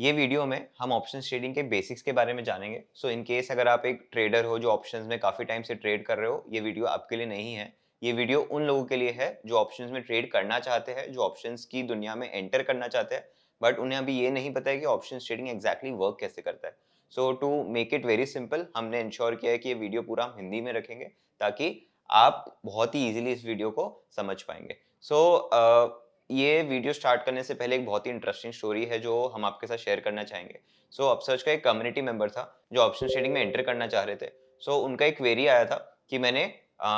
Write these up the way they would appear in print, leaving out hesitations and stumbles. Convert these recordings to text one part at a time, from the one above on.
ये वीडियो में हम ऑप्शंस ट्रेडिंग के बेसिक्स के बारे में जानेंगे। सो इन केस अगर आप एक ट्रेडर हो जो ऑप्शंस में काफ़ी टाइम से ट्रेड कर रहे हो, ये वीडियो आपके लिए नहीं है। ये वीडियो उन लोगों के लिए है जो ऑप्शंस में ट्रेड करना चाहते हैं, जो ऑप्शंस की दुनिया में एंटर करना चाहते हैं, बट उन्हें अभी ये नहीं पता है कि ऑप्शंस ट्रेडिंग एग्जैक्टली वर्क कैसे करता है। So to make it very simple, हमने इंश्योर किया है कि ये वीडियो पूरा हम हिंदी में रखेंगे ताकि आप बहुत ही ईजिली इस वीडियो को समझ पाएंगे। ये वीडियो स्टार्ट करने से पहले एक बहुत ही इंटरेस्टिंग स्टोरी है जो हम आपके साथ शेयर करना चाहेंगे। अपसर्च का एक कम्युनिटी मेंबर था जो ऑप्शन ट्रेडिंग में एंटर करना चाह रहे थे। उनका एक क्वेरी आया था कि मैंने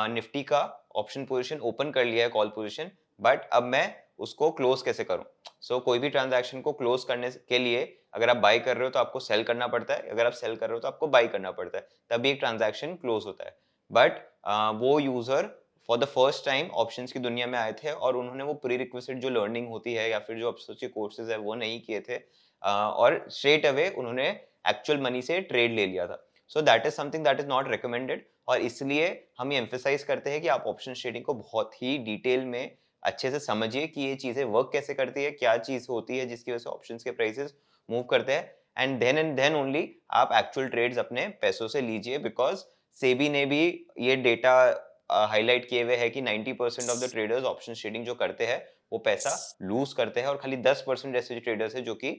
निफ्टी का ऑप्शन पोजीशन ओपन कर लिया है, कॉल पोजीशन, बट अब मैं उसको क्लोज कैसे करूं। कोई भी ट्रांजैक्शन को क्लोज करने के लिए अगर आप बाय कर रहे हो तो आपको सेल करना पड़ता है, अगर आप सेल कर रहे हो तो आपको बाय करना पड़ता है, तभी एक ट्रांजैक्शन क्लोज होता है। बट वो user for the first time options की दुनिया में आए थे और उन्होंने वो प्री रिक्विजिट जो लर्निंग होती है या फिर जो अपसर्च के कोर्सेज है वो नहीं किए थे, और स्ट्रेट अवे उन्होंने एक्चुअल मनी से ट्रेड ले लिया था। That is something that is not recommended, और इसलिए हम ये एम्फेसाइज करते हैं कि आप ऑप्शन ट्रेडिंग को बहुत ही डिटेल में अच्छे से समझिए कि ये चीजें वर्क कैसे करती है, क्या चीज होती है जिसकी वजह से ऑप्शंस के प्राइसेस मूव करते हैं, एंड देन ओनली आप एक्चुअल ट्रेड्स अपने पैसों से लीजिए। बिकॉज सेबी ने भी ये डेटा हाईलाइट किए हुए है कि 90% of the traders option trading जो करते हैं वो पैसा लूज करते हैं, और खाली 10% ऐसे ट्रेडर्स है जो कि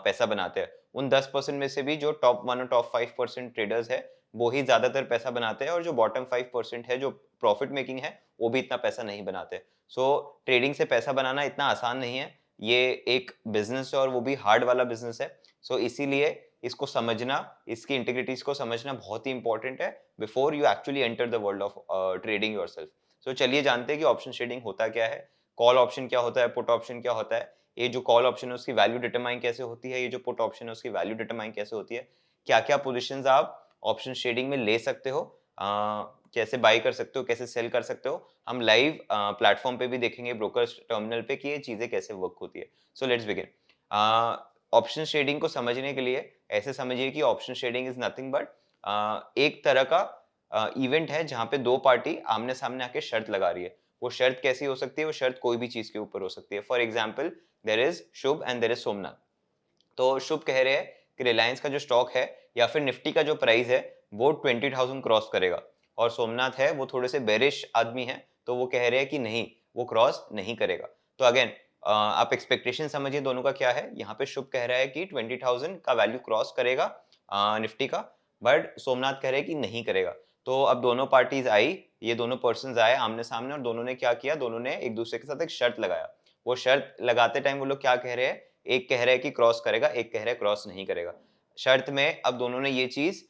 पैसा बनाते हैं। उन 10% में से भी जो टॉप 1 और टॉप 5% ट्रेडर्स है वो ही ज्यादातर पैसा बनाते हैं, और जो बॉटम 5% है जो प्रॉफिट मेकिंग है वो भी इतना पैसा नहीं बनाते। ट्रेडिंग से पैसा बनाना इतना आसान नहीं है, ये एक बिजनेस है और वो भी हार्ड वाला बिजनेस है। इसीलिए इसको समझना, इसकी इंटीग्रिटीज को समझना बहुत ही इंपॉर्टेंट है before you actually enter the world of trading yourself. चलिए जानते हैं कि ऑप्शन ट्रेडिंग होता क्या है, कॉल ऑप्शन क्या होता है, पुट ऑप्शन क्या होता है, ये जो कॉल ऑप्शन है उसकी वैल्यू डिटरमाइन कैसे होती है, ये जो पुट ऑप्शन है उसकी वैल्यू डिटरमाइन कैसे होती है, क्या क्या पोजिशन आप ऑप्शन ट्रेडिंग में ले सकते हो, कैसे बाई कर सकते हो, कैसे सेल कर सकते हो, हम लाइव प्लेटफॉर्म पे भी देखेंगे, ब्रोकर्स टर्मिनल पे, कि ये चीजें कैसे वर्क होती है। Let's begin. ऑप्शन ट्रेडिंग को समझने के लिए ऐसे समझिए कि option trading is nothing but एक तरह का इवेंट है जहां पे दो पार्टी आमने सामने आके शर्त लगा रही है। वो शर्त कैसी हो सकती है, वो शर्त कोई भी चीज के ऊपर हो सकती है। For example, there is Shubh and there is Somnath. Shubh कह रहे हैं कि रिलायंस का जो स्टॉक है या फिर निफ्टी का जो प्राइस है वो 20,000 क्रॉस करेगा, और सोमनाथ है वो थोड़े से बेरिश आदमी है, तो वो कह रहे हैं कि नहीं, वो क्रॉस नहीं करेगा। अगेन आप एक्सपेक्टेशन समझिए दोनों का क्या है। यहाँ पे शुभ कह रहा है कि 20,000 का वैल्यू क्रॉस करेगा निफ्टी का, बट सोमनाथ कह रहे हैं कि नहीं करेगा। अब दोनों पार्टीज आई, ये दोनों पर्सन आए आमने सामने, और दोनों ने क्या किया, दोनों ने एक दूसरे के साथ एक शर्त लगाया। वो शर्त लगाते टाइम वो लोग क्या कह रहे हैं, एक कह रहा है कि क्रॉस करेगा, एक कह रहा है क्रॉस नहीं करेगा। शर्त में अब दोनों ने ये चीज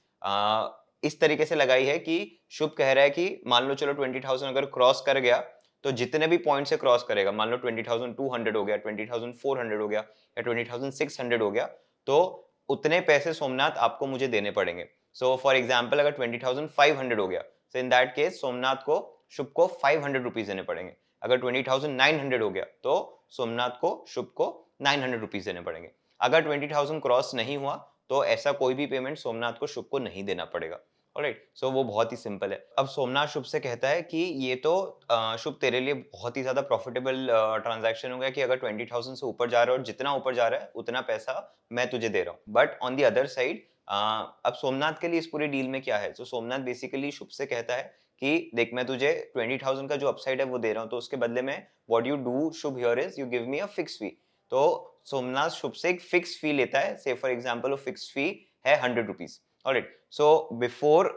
इस तरीके से लगाई है कि शुभ कह रहा है कि मान लो चलो 20,000 अगर क्रॉस कर गया तो जितने भी पॉइंट से क्रॉस करेगा, मान लो 20,200 हो गया, 20,400 हो गया, या 20,600 हो गया, तो उतने पैसे सोमनाथ आपको मुझे देने पड़ेंगे। फॉर एग्जाम्पल, अगर 20,500 हो गया, so in that case Somnath को शुभ को 500 रुपीज देने पड़ेंगे। अगर 20,900 हो गया तो सोमनाथ को शुभ को 900 रुपीज देने पड़ेंगे। अगर 20,000 क्रॉस नहीं हुआ तो ऐसा कोई भी पेमेंट सोमनाथ को शुभ को नहीं देना पड़ेगा। ऑलराइट, वो बहुत ही सिंपल है। अब सोमनाथ शुभ से कहता है कि ये तो शुभ तेरे लिए बहुत ही ज्यादा प्रॉफिटेबल ट्रांजैक्शन हो गया कि अगर 20,000 से ऊपर जा रहा है और जितना ऊपर जा रहा है उतना पैसा मैं तुझे दे रहा हूँ। But on the other side अब सोमनाथ के लिए इस पूरी डील में क्या है, तो सोमनाथ बेसिकली शुभ से कहता है कि देख, मैं तुझे 20,000 का जो अपसाइड है वो दे रहा हूँ, तो उसके बदले में what you do Shubh here is you give me a fix fee. तो सोमनाथ शुभ से एक फिक्स फी लेता है। से फॉर एग्जांपल वो फिक्स फी है 100 rupees. Alright, before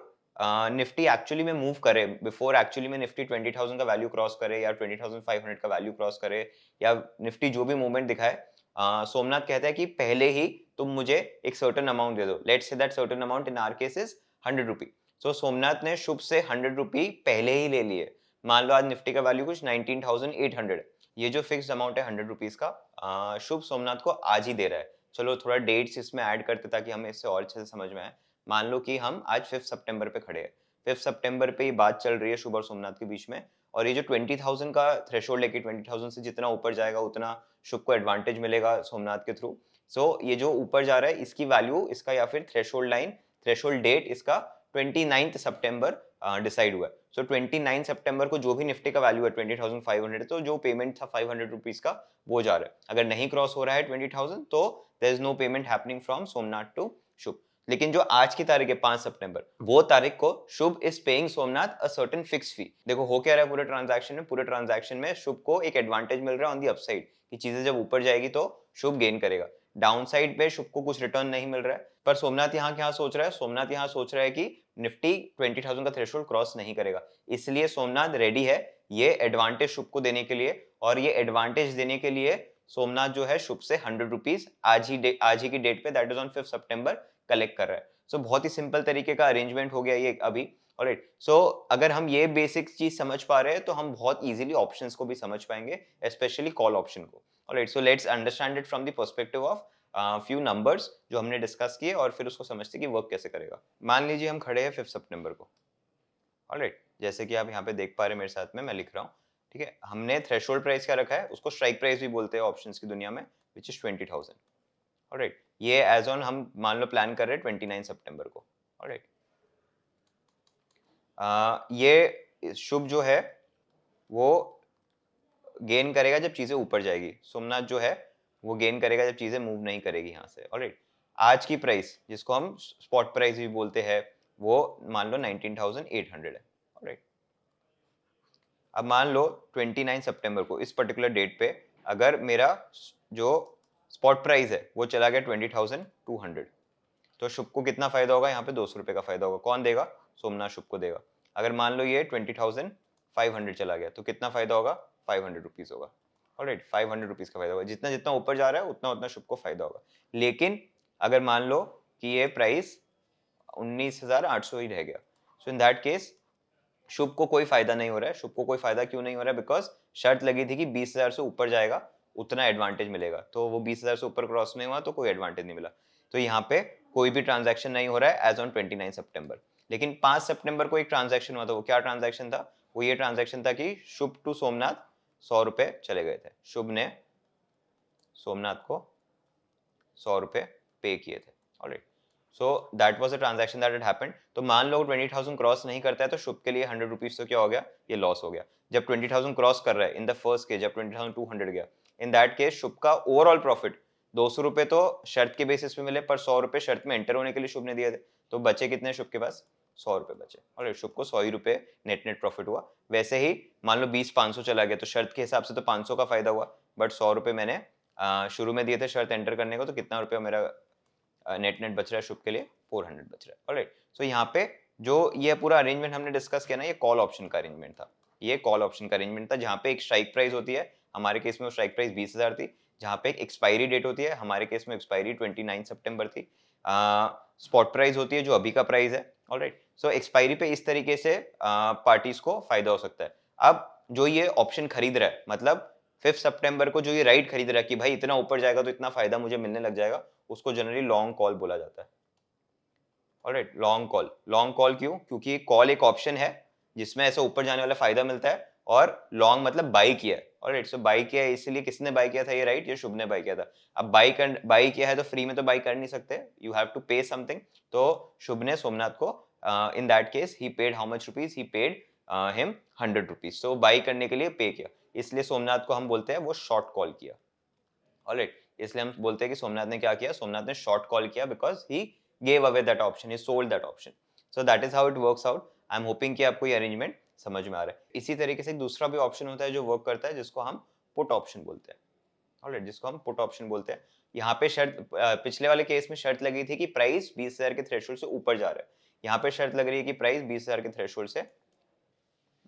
Nifty actually में मूव करे, बिफोर एक्चुअली में निफ्टी 20,000 का वैल्यू क्रॉस करे या 20,500 का वैल्यू क्रॉस करे, या निफ्टी जो भी मूवमेंट दिखाए, सोमनाथ कहता है कि पहले ही तुम मुझे एक सर्टेन अमाउंट दे दो। Let's say that certain amount in our case is 100 rupee. Somnath ने शुभ से 100 रुपी पहले ही ले लिए। मान लो आज निफ्टी का वैल्यू कुछ 19,800, ये जो फिक्स अमाउंट है 100 रुपीज का, शुभ सोमनाथ को आज ही दे रहा है। चलो थोड़ा डेट्स इसमें ऐड करते ताकि हमें इससे और अच्छे से समझ में आए। मान लो कि हम आज 5 सितंबर पे खड़े हैं। 5 सितंबर पे ये बात चल रही है शुभ और सोमनाथ के बीच में, और ये जो 20,000 का थ्रेशोल्ड है कि 20,000 से जितना ऊपर जाएगा उतना शुभ को एडवांटेज मिलेगा सोमनाथ के थ्रू। ये जो ऊपर जा रहा है इसकी वैल्यू, इसका या फिर थ्रेशोल्ड लाइन, थ्रेशोल्ड डेट इसका 29 सितंबर डिसाइड हुआ है। सो 29 सितंबर को जो भी निफ्टी का वैल्यू है 20,500, तो जो पेमेंट था 500 रुपीज का वो जा रहा है। अगर नहीं क्रॉस हो रहा है 20,000 तो there is no payment happening from Somnath to Shubh. लेकिन जो आज की तारीख है 5 सितंबर, वो तारीख को Shubh is paying Somnath a certain fix fee. देखो हो क्या रहा है पूरे ट्रांजैक्शन में शुभ को एक एडवांटेज मिल रहा है ऑन दी अपसाइड कि चीजें जब ऊपर जाएगी तो शुभ गेन करेगा। डाउन साइड पे शुभ को कुछ रिटर्न नहीं मिल रहा है। पर सोमनाथ यहाँ क्या सोच रहा है, सोमनाथ यहाँ सोच रहा है कि निफ्टी 20,000 का थ्रेशोल्ड क्रॉस नहीं करेगा, इसलिए सोमनाथ रेडी है ये एडवांटेज शुभ को देने के लिए। और ये एडवांटेज देने के लिए सोमनाथ जो है शुभ से 100 रुपीज आज ही की डेट पे, that is on 5 September, collect कर रहा है। सो बहुत ही सिंपल तरीके का अरेंजमेंट हो गया ये अभी। ऑलराइट, सो अगर हम ये बेसिक चीज समझ पा रहे हैं तो हम बहुत इजीली ऑप्शंस को भी समझ पाएंगे, स्पेशली कॉल ऑप्शन को। Alright, so let's understand it from the perspective of few numbers जो हमने डिस्कस किए और फिर उसको समझते कि वर्क कैसे करेगा। मान लीजिए हम खड़े हैं 5 सितंबर को। ऑलराइट, जैसे कि आप यहाँ पे देख पा रहे हैं मेरे साथ में, मैं लिख रहा हूँ। ठीक है, हमने थ्रेशोल्ड प्राइस क्या रखा है, उसको स्ट्राइक प्राइस भी बोलते हैं ऑप्शंस की दुनिया में, विच इज 20,000। ऑलराइट, ये एज ऑन हम मान लो प्लान कर रहे हैं 29 सितंबर को। ऑलराइट, ये शुभ जो है वो गेन करेगा जब चीजें ऊपर जाएगी, सोमनाथ जो है वो गेन करेगा जब चीजें मूव नहीं करेगी यहाँ से। ऑलराइट, आज की प्राइस जिसको हम स्पॉट प्राइस भी बोलते हैं वो मान लो 19,800 है। ऑलराइट, अब मान लो 29 सितंबर को इस पर्टिकुलर डेट पे अगर मेरा जो स्पॉट प्राइस है वो चला गया 20,200, तो शुभ को कितना फायदा होगा, यहाँ पे 200 रुपए का फायदा होगा। कौन देगा, सोमनाथ शुभ को देगा। अगर मान लो ये 20,500 चला गया तो कितना फायदा होगा, 500 रुपीज होगा। ऑलराइट, 500 रुपीज का फायदा होगा। जितना जितना ऊपर जा रहा है उतना उतना शुभ को फायदा होगा। लेकिन अगर मान लो कि ये प्राइस 19,800 ही रह गया, सो इन दैट केस शुभ को कोई फायदा नहीं हो रहा है। शुभ को कोई फायदा क्यों नहीं हो रहा है, बिकॉज शर्त लगी थी कि 20,000 से ऊपर जाएगा उतना एडवांटेज मिलेगा, तो वो 20,000 से ऊपर क्रॉस नहीं हुआ तो कोई एडवांटेज नहीं मिला। तो यहाँ पे कोई भी ट्रांजैक्शन नहीं हो रहा है एज ऑन 29 सितंबर। लेकिन 5 सितंबर को एक ट्रांजैक्शन हुआ था। वो क्या ट्रांजैक्शन था, वो ये ट्रांजैक्शन था कि शुभ टू सोमनाथ 100 रुपए चले गए थे। शुभ ने सोमनाथ को 100 रुपए पे किए थे। Alright, so that was a transaction that had happened. तो मान लो 20,000 क्रॉस नहीं करता है तो शुभ के लिए 100 रुपीज तो क्या हो गया, ये लॉस हो गया। जब 20,000 क्रॉस कर रहा है इन द फर्स्ट केस, जब 20,200 गया, इन दैट केस शुभ का ओवरऑल प्रॉफिट 200 रुपए तो शर्त के बेसिस पे मिले, पर 100 रुपए शर्त में एंटर होने के लिए शुभ ने दिए थे, तो बचे कितने शुभ के पास, 100 रुपए बचे। और शुभ को 100 ही रुपए नेट प्रॉफिट हुआ। वैसे ही मान लो 20,500 चला गया तो शर्त के हिसाब से तो 500 का फायदा हुआ, बट 100 रुपए मैंने शुरू में दिए थे शर्त एंटर करने को, तो कितना रुपया मेरा नेट बच रहा है शुभ के लिए, 400 बच रहा है। ऑलराइट, सो यहाँ पे जो ये पूरा अरेंजमेंट हमने डिस्कस किया ना, ये कॉल ऑप्शन का अरेंजमेंट था। ये कॉल ऑप्शन का अरेंजमेंट था जहाँ पे एक स्ट्राइक प्राइस होती है, हमारे केस में वो स्ट्राइक प्राइस 20,000 थी। जहाँ पे एक एक्सपायरी डेट होती है, हमारे केस में एक्सपायरी 29 सितंबर थी। स्पॉट प्राइस होती है जो अभी का प्राइस है। ऑलराइट, सो एक्सपायरी पे इस तरीके से पार्टीज को फायदा हो सकता है। अब जो ये ऑप्शन खरीद रहा है, मतलब 5 सितंबर को जो ये राइट खरीद रहा है कि भाई इतना ऊपर जाएगा तो इतना फायदा मुझे मिलने लग जाएगा, उसको जनरली लॉन्ग कॉल बोला जाता है। ऑलराइट, लॉन्ग कॉल क्यों, क्योंकि कॉल एक ऑप्शन है जिसमें ऐसा ऊपर जाने वाला फायदा मिलता है, और लॉन्ग मतलब बाई किया है। ऑलराइट, सो बाई किया है, इसलिए किसने बाई किया था, ये राइट, ये शुभ ने बाई किया था। अब बाई किया है तो फ्री में तो बाई कर नहीं सकते, यू हैव टू पे समथिंग। तो शुभ ने सोमनाथ को in that case he paid how much rupees, he paid him 100 rupees. So by करने के लिए पे किया, इसलिए सोमनाथ को हम बोलते हैं वो शॉर्ट कॉल किया। ऑलराइट, इसलिए हम बोलते हैं कि सोमनाथ ने क्या किया, सोमनाथ ने शॉर्ट कॉल किया because he gave away that option, he sold that option. So that is how it works out. I am hoping कि आपको ये अरेंजमेंट समझ में आ रहा है। इसी तरीके से एक दूसरा भी ऑप्शन होता है जो वर्क करता है, जिसको हम पुट ऑप्शन बोलते हैं। ऑलराइट, जिसको हम पुट ऑप्शन बोलते हैं। यहाँ पे शर्त पिछले वाले केस में शर्त लगी थी कि प्राइस 20,000 के थ्रेशोल्ड से ऊपर जा रहा है, यहाँ पे शर्त लग रही है कि प्राइस 20,000 के थ्रेशोल्ड से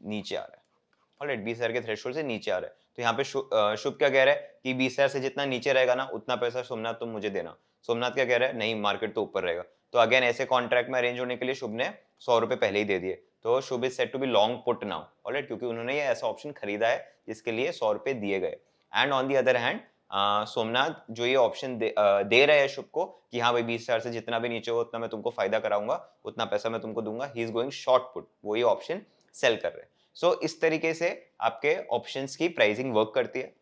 नीचे आ रहा है। ऑलराइट, 20,000 के थ्रेशोल्ड से नीचे आ रहा है। तो यहाँ पे शुभ क्या कह रहा है कि 20,000 से जितना नीचे रहेगा ना उतना पैसा सोमनाथ तुम मुझे देना। सोमनाथ क्या कह रहा है, नहीं मार्केट तो ऊपर रहेगा। तो अगेन ऐसे कॉन्ट्रैक्ट में अरेंज होने के लिए शुभ ने 100 रुपए पहले ही दे दिए, तो Shubh is set to be long put now. Alright, क्योंकि उन्होंने ये ऐसा ऑप्शन खरीदा है जिसके लिए 100 रुपए दिए गए। And on the other hand Somnath जो ये ऑप्शन दे रहे हैं शुभ को कि हाँ भाई 20,000 से जितना भी नीचे हो उतना मैं तुमको फायदा कराऊंगा, उतना पैसा मैं तुमको दूंगा, he is going short put, वो ये ऑप्शन सेल कर रहे हैं। सो इस तरीके से आपके ऑप्शंस की प्राइसिंग वर्क करती है।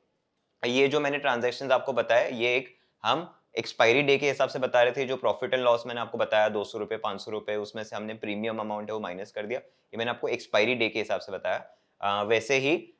ये जो मैंने ट्रांजैक्शंस आपको बताया, ये एक हम एक्सपायरी डे के हिसाब से बता रहे थे, जो प्रॉफिट एंड लॉस मैंने आपको बताया 200 रुपए 500 रुपए, उसमें से हमने प्रीमियम अमाउंट है वो माइनस कर दिया, ये मैंने आपको एक्सपायरी डे के हिसाब से बताया। वैसे ही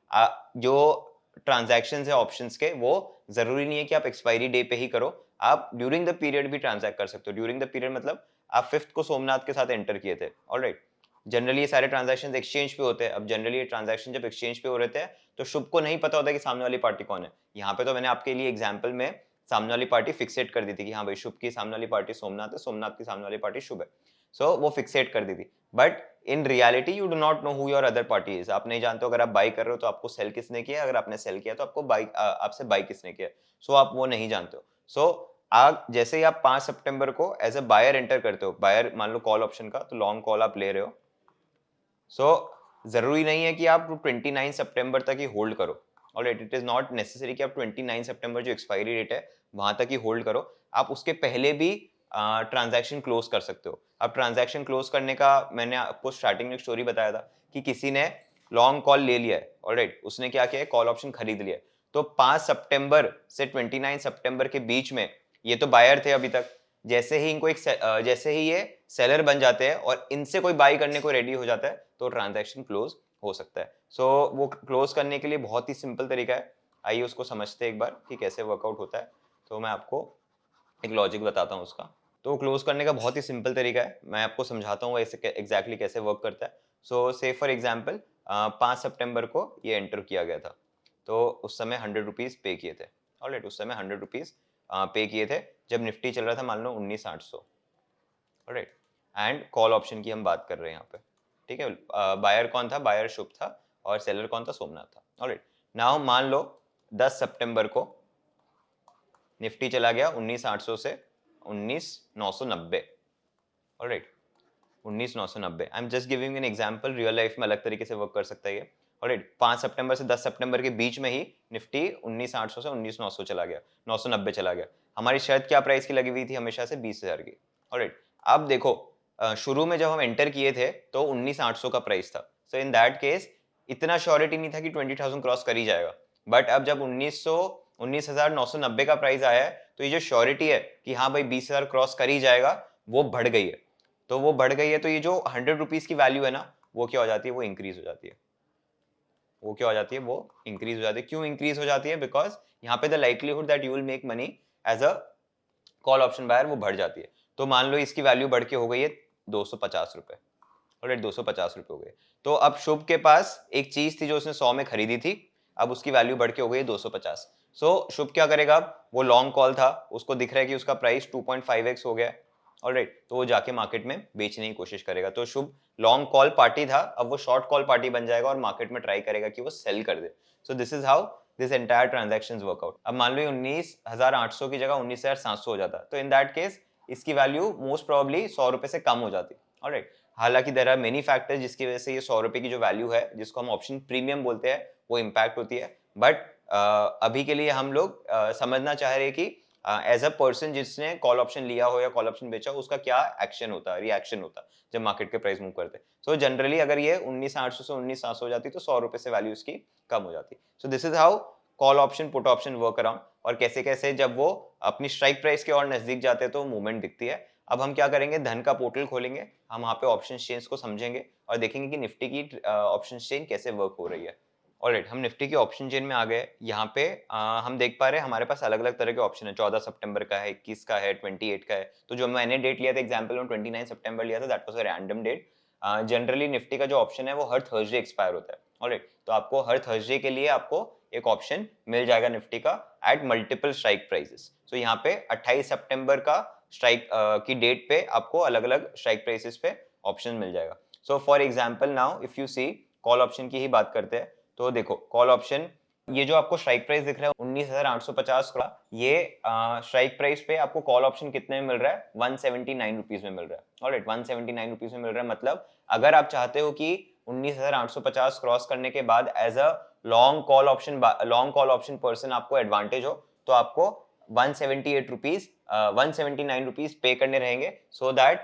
जो ट्रांजैक्शंस है ऑप्शंस के, वो जरूरी नहीं है कि आप एक्सपायरी डे पे ही करो, आप ड्यूरिंग द पीरियड भी ट्रांजैक्ट कर सकते हो। ड्यूरिंग द पीरियड मतलब आप 5th को सोमनाथ के साथ एंटर किए थे, ऑलराइट। जनरली ये सारे ट्रांजैक्शंस एक्सचेंज पे होते हैं। अब जनरली ये ट्रांजैक्शन जब एक्सचेंज पे हो रहे थे तो शुभ को नहीं पता होता कि सामने वाली पार्टी कौन है। यहाँ पे तो मैंने आपके लिए एग्जाम्पल में सामने वाली पार्टी फिक्सेट कर दी थी कि हाँ भाई शुभ की सामने वाली पार्टी सोमनाथ है, सोमनाथ की सामने वाली पार्टी शुभ है। सो वो फिक्सेट कर दी थी। But in reality you do not know who your other party is. आप नहीं जानते हो, अगर आप बाई कर रहे हो तो आपको सेल किसने किया, अगर आपने सेल किया तो आपको बाई आपसे बाई किसने किया। सो आप वो नहीं जानते हो। सो आप जैसे ही आप 5 सितंबर को एज अ बायर एंटर करते हो, बायर मान लो कॉल ऑप्शन का, तो लॉन्ग कॉल आप ले रहे हो। सो जरूरी नहीं है कि आप 29 सितंबर तक ही होल्ड करो। Alright, it is not necessary कि आप 29 सितंबर जो एक्सपायरी डेट है वहां तक ही होल्ड करो। आप उसके पहले भी ट्रांजैक्शन क्लोज कर सकते हो। अब ट्रांजैक्शन क्लोज करने का मैंने आपको स्टार्टिंग में स्टोरी बताया था कि किसी ने लॉन्ग कॉल ले लिया है, ऑलराइट, उसने क्या किया है, कॉल ऑप्शन खरीद लिया है। तो 5 सितंबर से 29 सितंबर के बीच में ये तो बायर थे अभी तक, जैसे ही इनको जैसे ही ये सेलर बन जाते हैं और इनसे कोई बाई करने को रेडी हो जाता है तो ट्रांजैक्शन क्लोज हो सकता है। सो वो क्लोज करने के लिए बहुत ही सिंपल तरीका है। आइए उसको समझते हैं एक बार कि कैसे वर्कआउट होता है। तो मैं आपको एक लॉजिक बताता हूँ उसका। तो क्लोज करने का बहुत ही सिंपल तरीका है, मैं आपको समझाता हूँ ऐसे एग्जैक्टली कैसे वर्क करता है। सो से फॉर एग्जाम्पल 5 सितंबर को ये एंटर किया गया था, तो उस समय 100 रुपीज पे किए थे। ऑलराइट, उस समय 100 रुपीज पे किए थे जब निफ्टी चल रहा था मान लो 19,800। ऑलराइट, एंड कॉल ऑप्शन की हम बात कर रहे हैं यहाँ पे, ठीक है। बायर कौन था, बायर शुभ था, और सेलर कौन था, सोमनाथ था। ऑलराइट, नाउ मान लो 10 सितंबर को निफ्टी चला गया 19,800 से 19,990। Alright, 19,990। I am just giving an example, real life में अलग तरीके से वर्क कर सकता है ये। ऑलराइट, 5 सितंबर से 10 सितंबर के बीच में ही निफ्टी 19,800 से 19,900 चला गया, 990 चला गया। हमारी शर्त क्या प्राइस की लगी हुई थी हमेशा से, 20,000 की। ऑलराइट, अब देखो शुरू में जब हम एंटर किए थे तो 19,800 का प्राइस था। सो इन दैट केस इतना श्योरिटी नहीं था कि 20,000 क्रॉस कर ही जाएगा। बट अब जब 19,990 का प्राइस आया है तो ये जो श्योरिटी है कि हाँ भाई 20,000 क्रॉस कर ही जाएगा, वो बढ़ गई है। तो वो बढ़ गई है तो ये जो 100 रुपीज की वैल्यू है ना, वो क्या हो जाती है, वो इंक्रीज हो जाती है। वो क्या हो जाती है, वो इंक्रीज हो जाती है। क्यों इंक्रीज हो जाती है, बिकॉज यहाँ पे the likelihood that you will make money as a call option buyer वो बढ़ जाती है। तो मान लो इसकी वैल्यू बढ़ के हो गई है 250 रुपए। ऑलराइट, 250 रुपए हो गए। तो अब शुभ के पास एक चीज थी जो उसने 100 में खरीदी थी, अब उसकी वैल्यू बढ़ के हो गई 250। सो शुभ क्या करेगा, अब वो लॉन्ग कॉल था, उसको दिख रहा है कि उसका प्राइस 2.5x हो गया। ऑलराइट, तो वो जाके मार्केट में बेचने की कोशिश करेगा। तो शुभ लॉन्ग कॉल पार्टी था, अब वो शॉर्ट कॉल पार्टी बन जाएगा और मार्केट में ट्राई करेगा कि वो सेल कर दे। So this is how this entire transactions work out. अब मान लो 19,800 की जगह 19,700 हो जाता, तो इन दैट केस इसकी वैल्यू मोस्ट प्रोबेबली 100 रुपए से कम हो जाती। ऑलराइट, हालांकि देयर आर मेनी फैक्टर्स जिसकी वजह से ये 100 रुपए की जो वैल्यू है, जिसको हम ऑप्शन प्रीमियम बोलते हैं, वो इम्पैक्ट होती है। बट अभी के लिए हम लोग समझना चाह रहे हैं कि एज अ पर्सन जिसने कॉल ऑप्शन लिया हो या कॉल ऑप्शन बेचा हो, उसका क्या एक्शन होता है, रिएक्शन होता है जब मार्केट के प्राइस मूव करते हैं। सो जनरली अगर ये 19,800 से 19,700 हो जाती तो 100 रुपए से वैल्यू इसकी कम हो जाती। सो this is how call option put option work around, और कैसे कैसे जब वो अपनी स्ट्राइक प्राइस के और नजदीक जाते हैं तो मूवमेंट दिखती है। अब हम क्या करेंगे, धन का पोर्टल खोलेंगे, हम वहाँ पे ऑप्शन चेन्स को समझेंगे और देखेंगे कि निफ्टी की ऑप्शन चेन कैसे वर्क हो रही है। ऑलराइट, हम निफ्टी की ऑप्शन चेन में आ गए। यहाँ पे हम देख पा रहे हैं हमारे पास अलग अलग तरह के ऑप्शन है। 14 सितंबर का है, 21 का है, 28 का है। तो जो मैंने डेट लिया था एग्जाम्पल में 29 सितंबर लिया था, that was a random date. Generally Nifty का जो ऑप्शन है वो हर थर्सडे एक्सपायर होता है। ऑलराइट, तो आपको हर थर्सडे के लिए आपको एक ऑप्शन मिल जाएगा निफ्टी का एट मल्टीपल स्ट्राइक प्राइसेस। सो यहाँ पे 28 सितंबर का स्ट्राइक की डेट पे आपको अलग अलग स्ट्राइक प्राइसेस पे ऑप्शन मिल जाएगा। So for example now if you see, call option की ही बात करते हैं, तो देखो कॉल ऑप्शन, ये जो आपको स्ट्राइक प्राइस दिख रहा है 19,850 का, ये स्ट्राइक प्राइस पे आपको कॉल ऑप्शन कितने में मिल रहा है, 179 रुपीज में मिल रहा है। ऑलराइट, 179 रुपीज में मिल रहा है। मतलब अगर आप चाहते हो कि 19,850 क्रॉस करने के बाद as a long call option person आपको एडवांटेज हो, तो आपको 178 रुपीज 179 रुपीज पे करने रहेंगे, सो दैट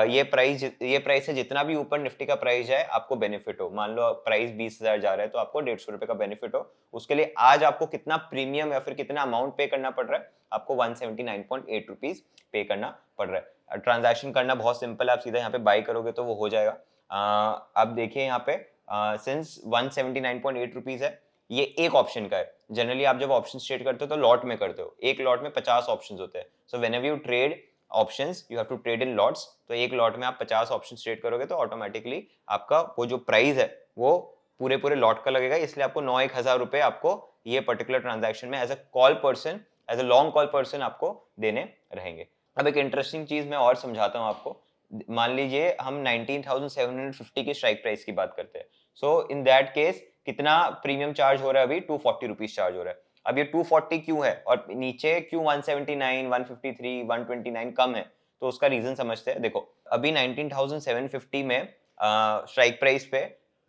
ये प्राइस से जितना भी ऊपर निफ्टी का प्राइस जाए आपको बेनिफिट हो। मान लो प्राइस 20,000 जा रहा है तो आपको 150 रुपए का बेनिफिट हो। उसके लिए आज आपको कितना प्रीमियम या फिर कितना अमाउंट पे करना पड़ रहा है, आपको 179.8 रुपीज पे करना पड़ रहा है। ट्रांजैक्शन करना बहुत सिंपल है, आप सीधा यहाँ पे बाई करोगे तो वो हो जाएगा। अब देखिए यहाँ पे सिंस 179.8 रुपीज है, ये एक ऑप्शन का है। जनरली आप जब ऑप्शन ट्रेड करते हो तो लॉट में करते हो, एक लॉट में 50 ऑप्शंस होते हैं। So whenever you trade options you have to trade in lots. तो एक लॉट में आप 50 ऑप्शंस ट्रेड करोगे तो ऑटोमेटिकली आपका वो जो प्राइस है वो पूरे पूरे लॉट का लगेगा। इसलिए आपको 9-1 हज़ार रुपए आपको ये पर्टिकुलर ट्रांजैक्शन में as a call person, as a long call person आपको देने रहेंगे। अब एक इंटरेस्टिंग चीज मैं और समझाता हूँ आपको। मान लीजिए हम 19,750 की स्ट्राइक प्राइस की बात करते हैं। सो इन दैट केस कितना प्रीमियम चार्ज हो रहा है अभी, 240 रुपीज चार्ज हो रहा है। अब ये 240 क्यों है और नीचे क्यों 179, 153, 129 कम है, तो उसका रीजन समझते हैं। देखो अभी 19,750 में स्ट्राइक प्राइस पे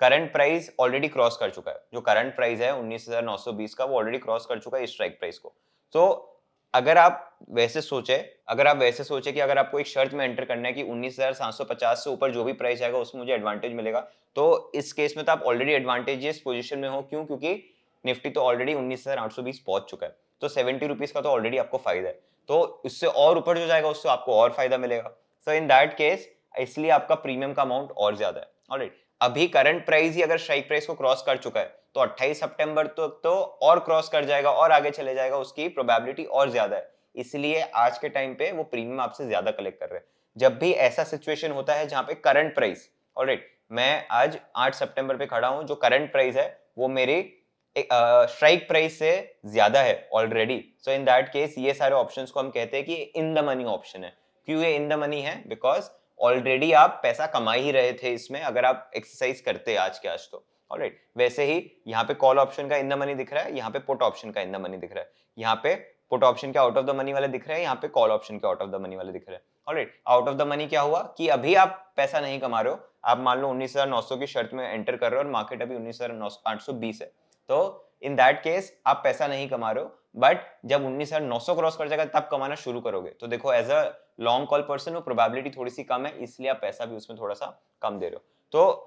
करंट प्राइस ऑलरेडी क्रॉस कर चुका है। जो करंट प्राइस है 19,920 का, वो ऑलरेडी क्रॉस कर चुका है इस स्ट्राइक प्राइस को। तो अगर आप वैसे सोचे कि अगर आपको एक शर्त में एंटर करना है कि 19,750 से ऊपर जो भी प्राइस आएगा उसमें मुझे एडवांटेज मिलेगा, तो इस केस में तो आप ऑलरेडी एडवांटेजियस पोजीशन में हो। क्यों? क्योंकि निफ्टी तो ऑलरेडी 19,820 पहुंच चुका है, तो 70 रुपीज का तो ऑलरेडी आपको फायदा है। तो इससे और ऊपर जो जाएगा उससे आपको और फायदा मिलेगा। सो इन दैट केस इसलिए आपका प्रीमियम का अमाउंट और ज्यादा है। ऑलराइट, अभी करंट प्राइस ही अगर स्ट्राइक प्राइस को क्रॉस कर चुका है तो 28 सितंबर तक तो और क्रॉस कर जाएगा और आगे चले जाएगा, उसकी प्रोबेबिलिटी और ज्यादा है। इसलिए आज के टाइम पे वो प्रीमियम आपसे ज्यादा कलेक्ट कर रहे हैं। जब भी ऐसा सिचुएशन होता है जहां पे करंट प्राइस, ऑलराइट, मैं आज 8 सितंबर पे खड़ा हूं, जो करंट प्राइस है वो मेरी स्ट्राइक प्राइस से ज्यादा है already. So in that case ये सारे ऑप्शंस को हम कहते हैं कि इन द मनी ऑप्शन है। क्यों ये इन द मनी है? बिकॉज ऑलरेडी आप पैसा कमा ही रहे थे इसमें, अगर आप एक्सरसाइज करते आज के आज तो। ऑलराइट, वैसे ही यहाँ पे कॉल ऑप्शन का इन द मनी दिख रहा है, यहाँ पे पुट ऑप्शन का इन द मनी दिख रहा है। यहाँ पे पुट ऑप्शन के आउट ऑफ द मनी वाले दिख रहे हैं, यहाँ पे कॉल ऑप्शन के आउट ऑफ द मनी वाले दिख रहे हैं। Alright, out of the money क्या हुआ कि अभी आप पैसा नहीं कमा रहे हो। आप मान लो 19,900 की शर्त में एंटर कर रहे हो और मार्केट अभी 19,820 है, तो इन दैट केस आप पैसा नहीं कमा रहे हो। बट जब 19,900 क्रॉस कर जाएगा तब कमाना शुरू करोगे। तो देखो as a long call person वो प्रोबेबिलिटी थोड़ी सी कम है, इसलिए आप पैसा भी उसमें थोड़ा सा कम दे रहे हो। तो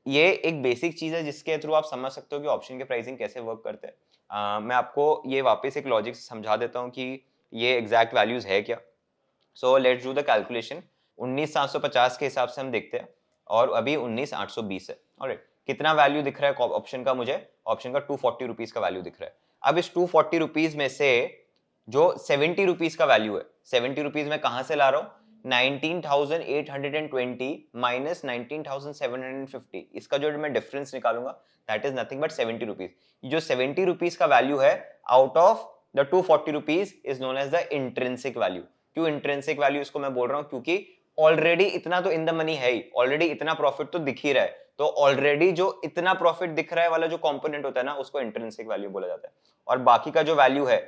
ये एक बेसिक चीज है जिसके थ्रू आप समझ सकते हो कि ऑप्शन के प्राइसिंग कैसे वर्क करते हैं। मैं आपको ये वापस एक लॉजिक से समझा देता हूँ कि ये एग्जैक्ट वैल्यूज है क्या। So let's do the calculation. 19,750 के हिसाब से हम देखते हैं और अभी 19,820 है। ऑलराइट, कितना वैल्यू दिख रहा है ऑप्शन का? मुझे ऑप्शन का 240 रुपीज का वैल्यू दिख रहा है। अब इस 240 रुपीज में से जो 70 रुपीज का वैल्यू है, 70 रुपीज में कहां से ला रहा हूं? 19,820 माइनस 19,750, इसका जो मैं डिफरेंस निकालूंगा that is nothing but 70 rupees. जो 70 रुपीज का वैल्यू है out of the 240 rupees is known as the intrinsic value. क्यों इंट्रिंसिक वैल्यू इसको मैं बोल रहा हूं? क्योंकि ऑलरेडी इतना तो इन द मनी है ही, ऑलरेडी इतना प्रॉफिट तो दिख ही रहा है। तो ऑलरेडी जो इतना प्रॉफिट दिख रहा है वाला जो कंपोनेंट होता है ना, उसको इंट्रिंसिक वैल्यू बोला जाता है। और बाकी का जो वैल्यू है,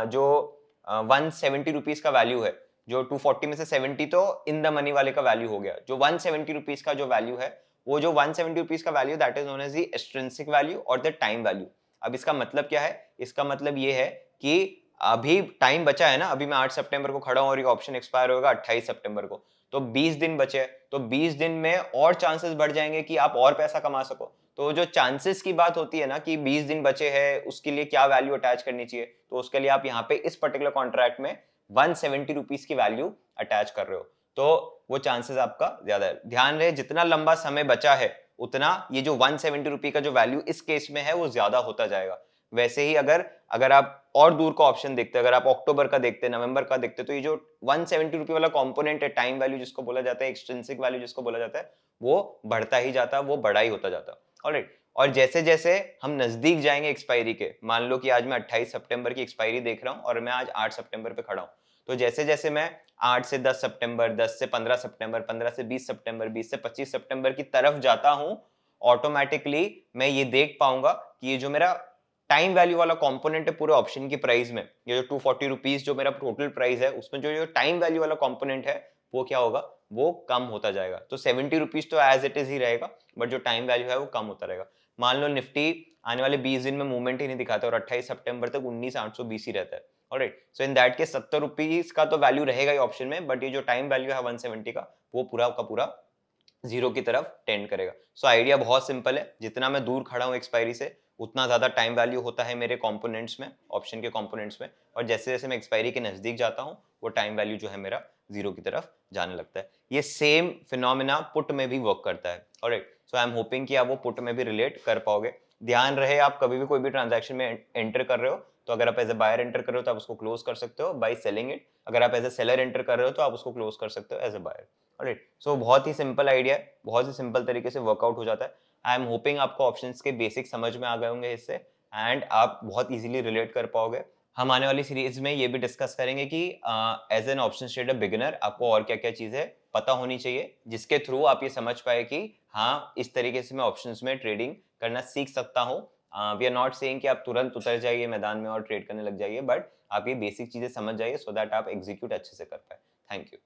जो 170 रुपीज का वैल्यू है, जो 240 में से 70 तो इन द मनी वाले का वैल्यू हो गया। जो 170 रुपीज का जो वैल्यू है, वो जो 170 रुपीज का value that is known as the extrinsic value और द टाइम वैल्यू। अब इसका मतलब क्या है? इसका मतलब ये है कि अभी टाइम बचा है ना, अभी मैं 8 सितंबर को खड़ा हूं और ये ऑप्शन एक्सपायर होगा 28 सितंबर को, तो 20 दिन बचे हैं। तो 20 दिन में और चांसेस बढ़ जाएंगे कि आप और पैसा कमा सको। तो जो चांसेस की बात होती है ना कि 20 दिन बचे हैं, उसके लिए क्या वैल्यू अटैच करनी चाहिए, तो उसके लिए आप यहाँ पे इस पर्टिकुलर कॉन्ट्रैक्ट में 170 रुपीज की वैल्यू अटैच कर रहे हो, तो वो चांसेस आपका ज्यादा है। ध्यान रहे जितना लंबा समय बचा है उतना ये जो 170 रुपी का जो वैल्यू इस केस में है वो ज्यादा होता जाएगा। वैसे ही अगर आप और दूर का ऑप्शन देखते हैं, अगर आप अक्टूबर का देखते हैं, नवंबर का देखते हैं, तो ये जो 170 रुपी वाला कंपोनेंट है, टाइम वैल्यू जिसको बोला जाता है, एक्सट्रिंसिक वैल्यू जिसको बोला जाता है, वो बढ़ता ही जाता है, वो बड़ा ही होता जाता है। ऑलराइट, और जैसे जैसे हम नजदीक जाएंगे एक्सपायरी के, मान लो कि आज मैं 28 सितंबर की एक्सपायरी देख रहा हूं और मैं आज 8 सितंबर पे खड़ा हूं, तो जैसे जैसे मैं 8 से 10 सितंबर, 10 से 15 सितंबर, 15 से 20 सितंबर, 20 से 25 सितंबर की तरफ जाता हूं, ऑटोमेटिकली मैं ये देख पाऊंगा कि ये जो मेरा टाइम वैल्यू वाला कंपोनेंट है पूरे ऑप्शन की प्राइस में, ये जो 240 रुपीज जो मेरा टोटल प्राइस है, उसमें जो टाइम वैल्यू वाला कंपोनेंट है वो क्या होगा? वो कम होता जाएगा। तो 70 रुपीज तो एज इट इज ही रहेगा, बट जो टाइम वैल्यू है वो कम होता रहेगा। मान लो निफ्टी आने वाले 20 दिन में मूवमेंट ही नहीं दिखाता और 28 सितंबर तक 19,820 ही रहता है, alright, so in that case 70 rupees का तो वैल्यू रहेगा ही ऑप्शन में, बट ये जो टाइम वैल्यू है 170 का, वो पूरा का पूरा जीरो की तरफ टेंड करेगा। सो आइडिया बहुत सिंपल है, जितना मैं दूर खड़ा हूँ एक्सपायरी से, उतना ज्यादा टाइम वैल्यू होता है मेरे कंपोनेंट्स में, ऑप्शन के कंपोनेंट्स में, और जैसे जैसे मैं एक्सपायरी के नजदीक जाता हूँ, वो टाइम वैल्यू जो है मेरा जीरो की तरफ जाने लगता है। ये सेम फिनोमिना पुट में भी वर्क करता है। Alright, so I am hoping कि आप वो पुट में भी रिलेट कर पाओगे। ध्यान रहे, आप कभी भी कोई भी ट्रांजैक्शन में एंटर कर रहे हो, तो अगर आप एज ए बायर एंटर कर रहे हो तो आप उसको क्लोज कर सकते हो बाय सेलिंग इट। अगर आप एज ए सेलर एंटर कर रहे हो तो आप उसको क्लोज कर सकते हो एज ए बायर। ऑलराइट, सो बहुत ही सिंपल आइडिया है, बहुत ही सिंपल तरीके से वर्कआउट हो जाता है। आई एम होपिंग आपको ऑप्शंस के बेसिक समझ में आ गए होंगे इससे, एंड आप बहुत इजीली रिलेट कर पाओगे। हम आने वाली सीरीज में ये भी डिस्कस करेंगे कि as an option trader beginner आपको और क्या क्या चीजें पता होनी चाहिए, जिसके थ्रू आप ये समझ पाए कि हाँ, इस तरीके से मैं ऑप्शंस में ट्रेडिंग करना सीख सकता हूँ। वी आर नॉट सेइंग कि आप तुरंत उतर जाइए मैदान में और ट्रेड करने लग जाइए, बट आप ये बेसिक चीजें समझ जाइए, सो दैट आप एग्जीक्यूट अच्छे से कर पाए। Thank you.